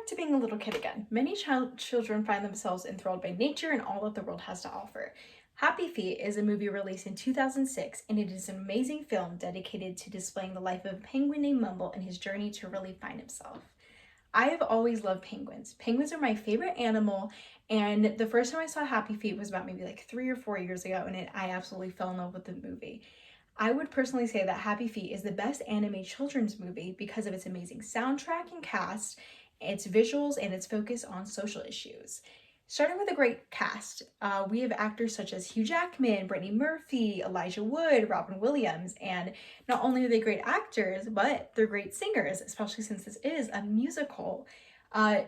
to being a little kid again. Many children find themselves enthralled by nature and all that the world has to offer. Happy Feet is a movie released in 2006, and it is an amazing film dedicated to displaying the life of a penguin named Mumble and his journey to really find himself. I have always loved penguins. Penguins are my favorite animal, and the first time I saw Happy Feet was about maybe like 3 or 4 years ago, and I absolutely fell in love with the movie. I would personally say that Happy Feet is the best anime children's movie because of its amazing soundtrack and cast, its visuals, and its focus on social issues. Starting with a great cast, we have actors such as Hugh Jackman, Brittany Murphy, Elijah Wood, Robin Williams, and not only are they great actors, but they're great singers, especially since this is a musical.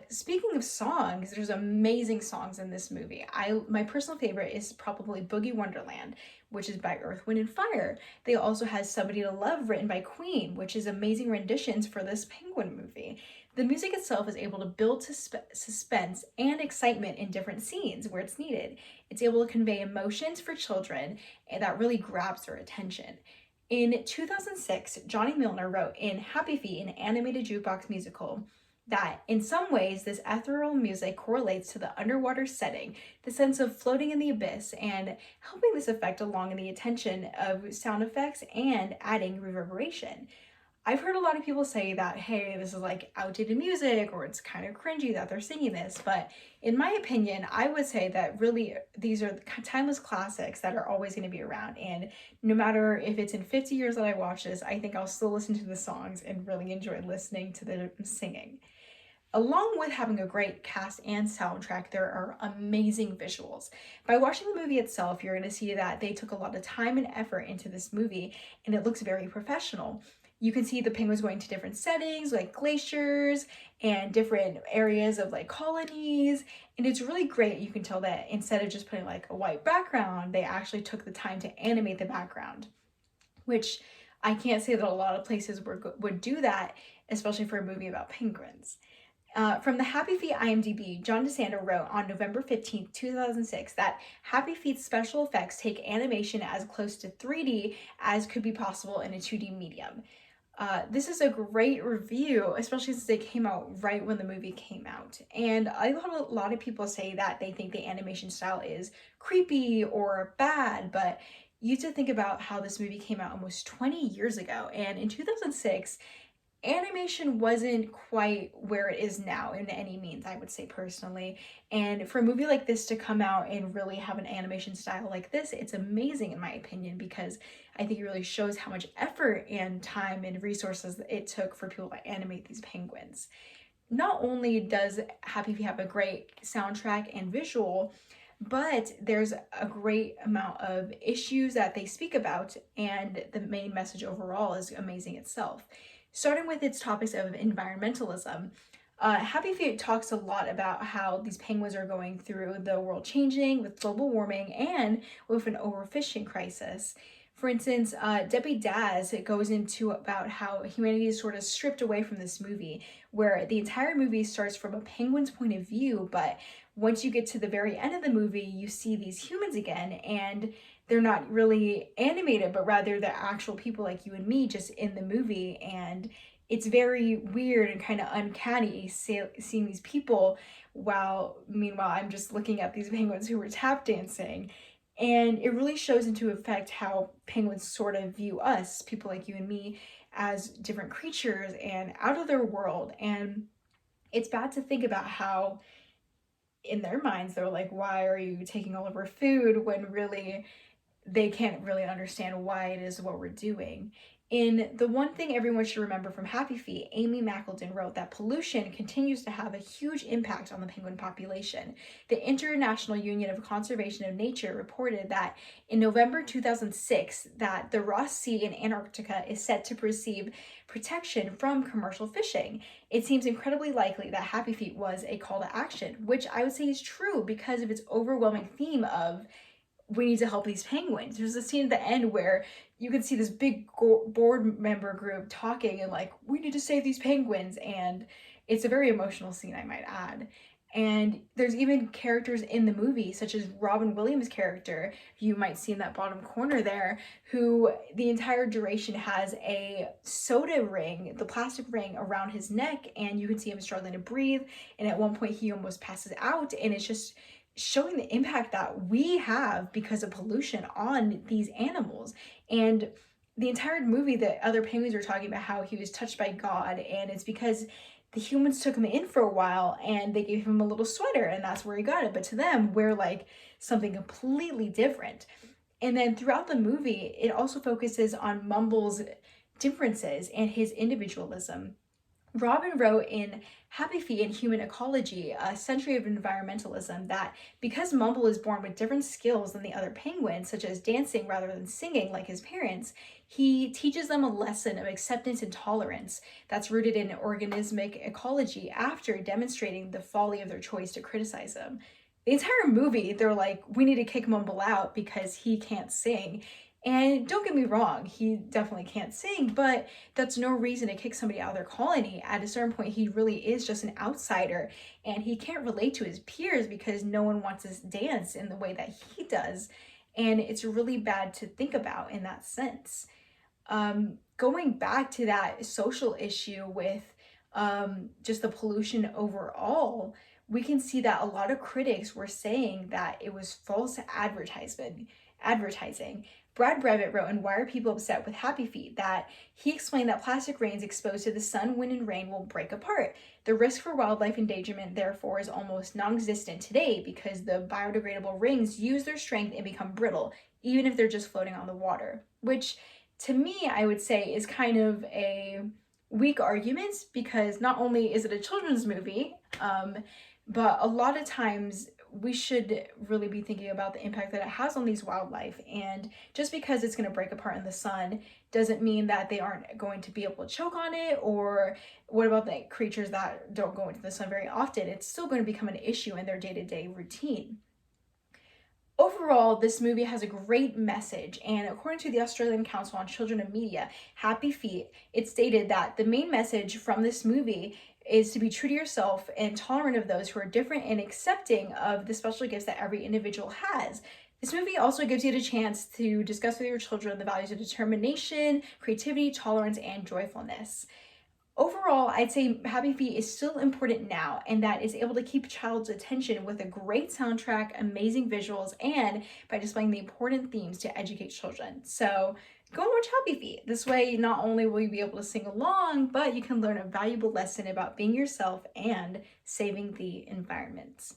Speaking of songs, there's amazing songs in this movie. My personal favorite is probably Boogie Wonderland, which is by Earth, Wind, and Fire. They also has Somebody to Love, written by Queen, which is amazing renditions for this Penguin movie. The music itself is able to build suspense and excitement in different scenes where it's needed. It's able to convey emotions for children and that really grabs their attention. In 2006, Johnny Milner wrote in Happy Feet, an animated jukebox musical, that in some ways this ethereal music correlates to the underwater setting, the sense of floating in the abyss, and helping this effect along in the attention of sound effects and adding reverberation. I've heard a lot of people say that, hey, this is like outdated music or it's kind of cringy that they're singing this, but in my opinion, I would say that really these are timeless classics that are always going to be around. And no matter if it's in 50 years that I watch this, I think I'll still listen to the songs and really enjoy listening to the singing. Along with having a great cast and soundtrack, there are amazing visuals. By watching the movie itself, you're going to see that they took a lot of time and effort into this movie, and it looks very professional. You can see the penguins going to different settings, like glaciers and different areas of like colonies, and it's really great. You can tell that instead of just putting like a white background, they actually took the time to animate the background, which I can't say that a lot of places would do that, especially for a movie about penguins. From the Happy Feet IMDb, John DeSanto wrote on November 15th, 2006, that Happy Feet's special effects take animation as close to 3D as could be possible in a 2D medium. This is a great review, especially since they came out right when the movie came out. And I heard a lot of people say that they think the animation style is creepy or bad, but you have to think about how this movie came out almost 20 years ago. And in 2006, animation wasn't quite where it is now in any means, I would say personally. And for a movie like this to come out and really have an animation style like this, it's amazing in my opinion, because I think it really shows how much effort and time and resources it took for people to animate these penguins. Not only does Happy Feet have a great soundtrack and visual, but there's a great amount of issues that they speak about, and the main message overall is amazing itself. Starting with its topics of environmentalism, Happy Feet talks a lot about how these penguins are going through the world changing with global warming and with an overfishing crisis. For instance, Debbie Daz goes into about how humanity is sort of stripped away from this movie, where the entire movie starts from a penguin's point of view, but once you get to the very end of the movie, you see these humans again, and they're not really animated, but rather they're actual people like you and me just in the movie. And it's very weird and kind of uncanny seeing these people while meanwhile I'm just looking at these penguins who were tap dancing. And it really shows into effect how penguins sort of view us, people like you and me, as different creatures and out of their world. And it's bad to think about how in their minds they're like, why are you taking all of our food, when really they can't really understand why it is what we're doing. In The One Thing Everyone Should Remember from Happy Feet, Amy McElden wrote that pollution continues to have a huge impact on the penguin population. The International Union of Conservation of Nature reported that in November 2006 that the Ross Sea in Antarctica is set to receive protection from commercial fishing. It seems incredibly likely that Happy Feet was a call to action, which I would say is true because of its overwhelming theme of we need to help these penguins. There's a scene at the end where you can see this big board member group talking and like, we need to save these penguins. And it's a very emotional scene, I might add. And there's even characters in the movie, such as Robin Williams' character, you might see in that bottom corner there, who the entire duration has a soda ring, the plastic ring around his neck, and you can see him struggling to breathe. And at one point, he almost passes out. And it's just showing the impact that we have because of pollution on these animals. And the entire movie, the other penguins were talking about how he was touched by God, and it's because the humans took him in for a while and they gave him a little sweater and that's where he got it. But to them, we're like something completely different. And then throughout the movie, it also focuses on Mumble's differences and his individualism. Robin wrote in Happy Feet and Human Ecology, A Century of Environmentalism, that because Mumble is born with different skills than the other penguins, such as dancing rather than singing like his parents, he teaches them a lesson of acceptance and tolerance that's rooted in organismic ecology after demonstrating the folly of their choice to criticize him. The entire movie, they're like, we need to kick Mumble out because he can't sing. And don't get me wrong, he definitely can't sing, but that's no reason to kick somebody out of their colony. At a certain point, he really is just an outsider and he can't relate to his peers because no one wants to dance in the way that he does. And it's really bad to think about in that sense. Going back to that social issue with just the pollution overall, we can see that a lot of critics were saying that it was false advertising. Brad Brevitt wrote in Why Are People Upset with Happy Feet that he explained that plastic rings exposed to the sun, wind, and rain will break apart. The risk for wildlife endangerment, therefore, is almost non-existent today because the biodegradable rings use their strength and become brittle, even if they're just floating on the water. Which, to me, I would say is kind of a weak argument because not only is it a children's movie, but a lot of times we should really be thinking about the impact that it has on these wildlife. And just because it's going to break apart in the sun doesn't mean that they aren't going to be able to choke on it. Or what about the creatures that don't go into the sun very often? It's still going to become an issue in their day-to-day routine. Overall, this movie has a great message, and according to the Australian Council on Children and Media, Happy Feet, it stated that the main message from this movie is to be true to yourself and tolerant of those who are different and accepting of the special gifts that every individual has. This movie also gives you the chance to discuss with your children the values of determination, creativity, tolerance, and joyfulness. Overall, I'd say Happy Feet is still important now, and that is able to keep a child's attention with a great soundtrack, amazing visuals, and by displaying the important themes to educate children. So go and watch Happy Feet. This way, not only will you be able to sing along, but you can learn a valuable lesson about being yourself and saving the environment.